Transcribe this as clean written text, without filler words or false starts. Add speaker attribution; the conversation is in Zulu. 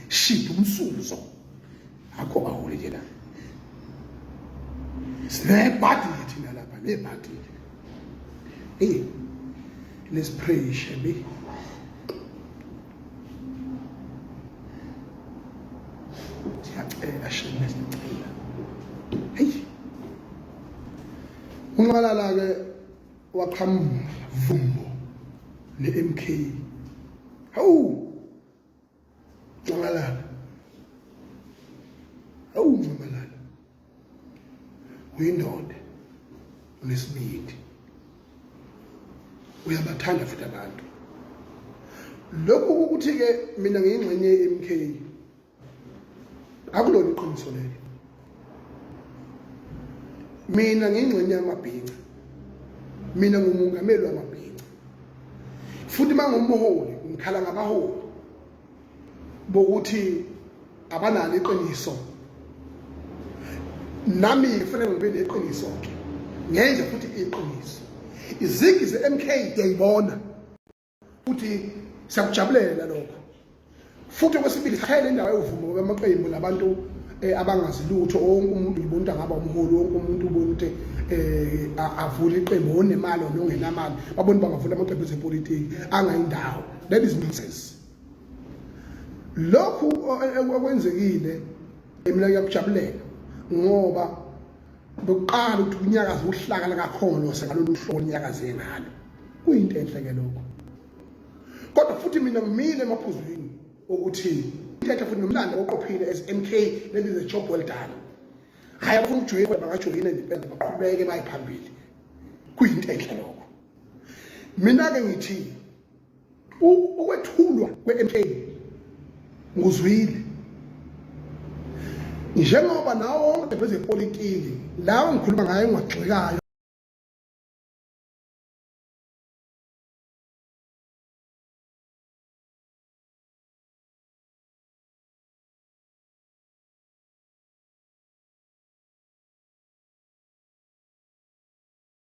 Speaker 1: ship umsuzo akho baholi ke la sinebhadi thina lapha nebhadi. Hey, let's pray, shall we? Siyacela shame sicela. Hey, unqalala ke waqhamuka Vumbo ne-MK. Hawu Nxamalala, hawu Nxamalala, uyindoda unesibindi, uyabathanda futhi abantu. Lokhu ukuthi ke mina ngiyingxenye ye-MK akulona iqiniso lelo. Mina ngiyingxenye yamabhinca, mina ngumongameli wamabhinca, futhi mangumholi ngikhala ngabaholi bokuthi abanalo iqiniso. Nami kufanele ngibe neqiniso ke, ngenze futhi iqiniso. Izigi ze-MK ngiyayibona futhi siyakujabulela lokho. Futhi okwesibili sikhayele indawo yovumo bamaqembu labantu abangazi lutho. Wonke umuntu uyibona ukuthi angaba umholi, wonke umuntu ubona ukuthi avule iqembu onemali ongenamali, babona bangavula amaqembu ezepolitiki angayindawo. That is nonsense. Lokhu okwenzekile mina ngiyakujabulela ngoba bokuqala ukuthi unyakaza uhlaka lakakholo sekalolu hlobo nyakaze ngalo. Kuyinto enhle ke lokho. Kodwa futhi mina ngimile emaphuzwini ukuthi ithethe futhi nomlando oqophile as MK leli is a job well done. Hayi abafuna ukujoyina bangajoyina independent baqhubeke baye phambili. Kuyinto enhle lokho. Mina ke ngithi ukwethulwa kwe-MK nguzwile njengoba nawo wonke bezepolitiki lawo ngikhuluma ngayo ngwagxekayo